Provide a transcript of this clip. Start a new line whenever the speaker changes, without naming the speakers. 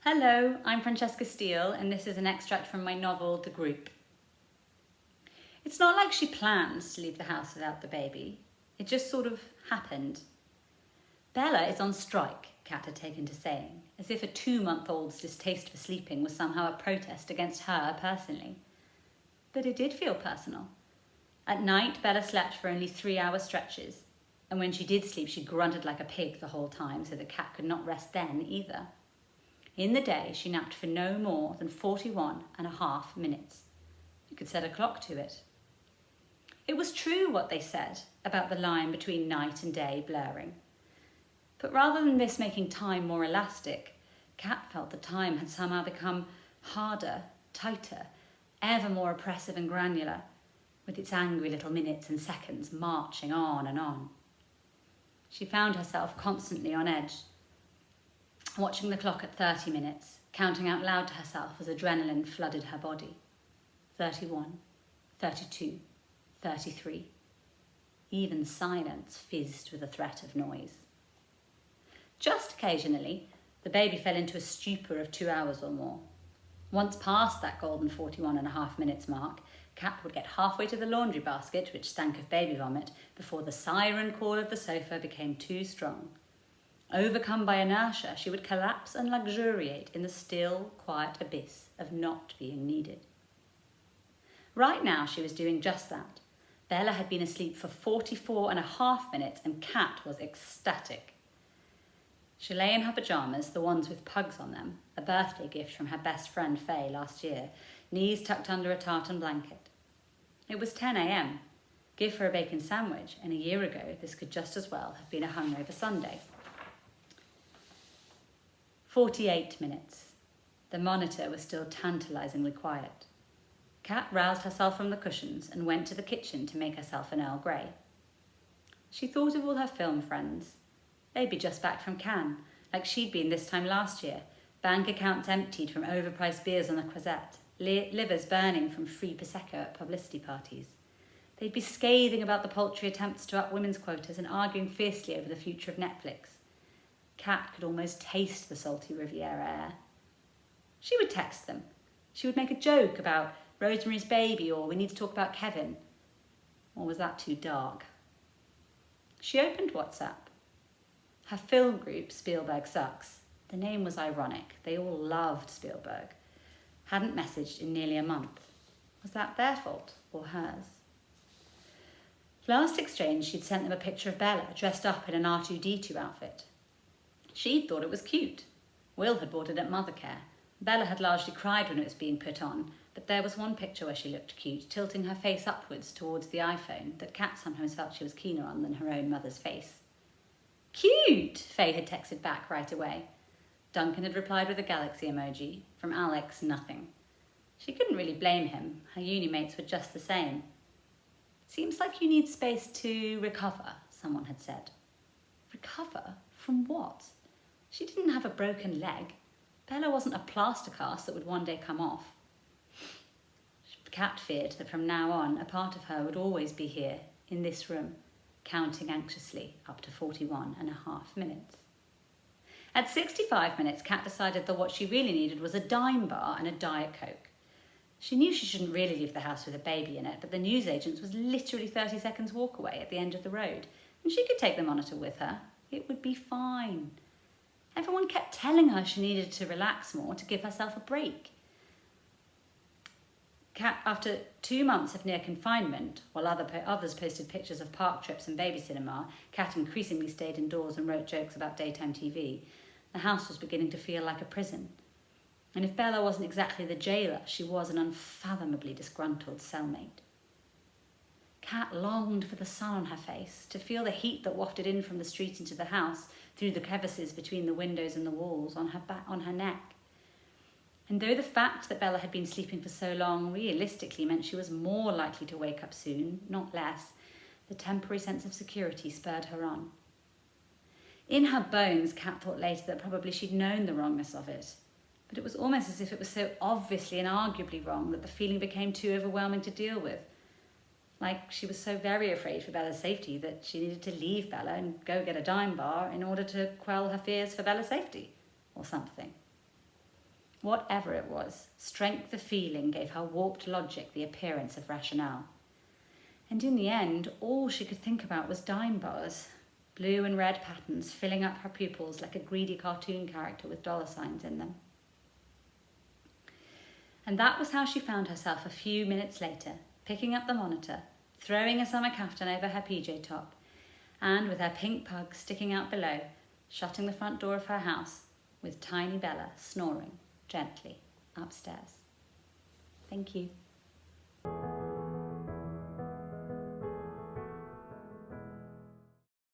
Hello, I'm Francesca Steele, and this is an extract from my novel, The Group. It's not like she plans to leave the house without the baby. It just sort of happened. Bella is on strike, Kat had taken to saying, as if a 2-month-old's distaste for sleeping was somehow a protest against her personally. But it did feel personal. At night, Bella slept for only 3-hour stretches, and when she did sleep, she grunted like a pig the whole time, so that Kat could not rest then either. In the day, she napped for no more than 41.5 minutes. You could set a clock to it. It was true what they said about the line between night and day blurring. But rather than this making time more elastic, Kat felt the time had somehow become harder, tighter, ever more oppressive and granular, with its angry little minutes and seconds marching on and on. She found herself constantly on edge, watching the clock at 30 minutes, counting out loud to herself as adrenaline flooded her body. 31, 32, 33. Even silence fizzed with the threat of noise. Just occasionally, the baby fell into a stupor of 2 hours or more. Once past that golden 41.5 minutes mark, Kat would get halfway to the laundry basket, which stank of baby vomit, before the siren call of the sofa became too strong. Overcome by inertia, she would collapse and luxuriate in the still, quiet abyss of not being needed. Right now, she was doing just that. Bella had been asleep for 44.5 minutes, and Kat was ecstatic. She lay in her pyjamas, the ones with pugs on them, a birthday gift from her best friend Faye last year, knees tucked under a tartan blanket. It was 10 a.m. Give her a bacon sandwich, and a year ago, this could just as well have been a hungover Sunday. 48 minutes. The monitor was still tantalisingly quiet. Kat roused herself from the cushions and went to the kitchen to make herself an Earl Grey. She thought of all her film friends. They'd be just back from Cannes, like she'd been this time last year, bank accounts emptied from overpriced beers on the Croisette, livers burning from free Prosecco at publicity parties. They'd be scathing about the paltry attempts to up women's quotas and arguing fiercely over the future of Netflix. Kat could almost taste the salty Riviera air. She would text them. She would make a joke about Rosemary's Baby or we need to talk about Kevin. Or was that too dark? She opened WhatsApp. Her film group, Spielberg Sucks, the name was ironic. They all loved Spielberg. Hadn't messaged in nearly a month. Was that their fault or hers? Last exchange, she'd sent them a picture of Bella dressed up in an R2-D2 outfit. She'd thought it was cute. Will had bought it at Mothercare. Bella had largely cried when it was being put on, but there was one picture where she looked cute, tilting her face upwards towards the iPhone that Kat sometimes felt she was keener on than her own mother's face. Cute, Faye had texted back right away. Duncan had replied with a galaxy emoji. From Alex, nothing. She couldn't really blame him. Her uni mates were just the same. Seems like you need space to recover, someone had said. Recover? From what? She didn't have a broken leg. Bella wasn't a plaster cast that would one day come off. Kat feared that from now on, a part of her would always be here, in this room, counting anxiously up to 41.5 minutes. At 65 minutes, Kat decided that what she really needed was a dime bar and a Diet Coke. She knew she shouldn't really leave the house with a baby in it, but the newsagent's was literally 30 seconds walk away at the end of the road, and she could take the monitor with her. It would be fine. Everyone kept telling her she needed to relax more, to give herself a break. Kat, after 2 months of near confinement, while others posted pictures of park trips and baby cinema, Kat increasingly stayed indoors and wrote jokes about daytime TV. The house was beginning to feel like a prison. And if Bella wasn't exactly the jailer, she was an unfathomably disgruntled cellmate. Kat longed for the sun on her face, to feel the heat that wafted in from the street into the house, through the crevices between the windows and the walls, on her back, on her neck. And though the fact that Bella had been sleeping for so long realistically meant she was more likely to wake up soon, not less, the temporary sense of security spurred her on. In her bones, Kat thought later that probably she'd known the wrongness of it, but it was almost as if it was so obviously and arguably wrong that the feeling became too overwhelming to deal with. Like she was so very afraid for Bella's safety that she needed to leave Bella and go get a dime bar in order to quell her fears for Bella's safety, or something. Whatever it was, strength of feeling gave her warped logic the appearance of rationale. And in the end, all she could think about was dime bars, blue and red patterns filling up her pupils like a greedy cartoon character with dollar signs in them. And that was how she found herself a few minutes later, picking up the monitor, throwing a summer caftan over her PJ top, and with her pink pug sticking out below, shutting the front door of her house, with tiny Bella snoring gently upstairs. Thank you.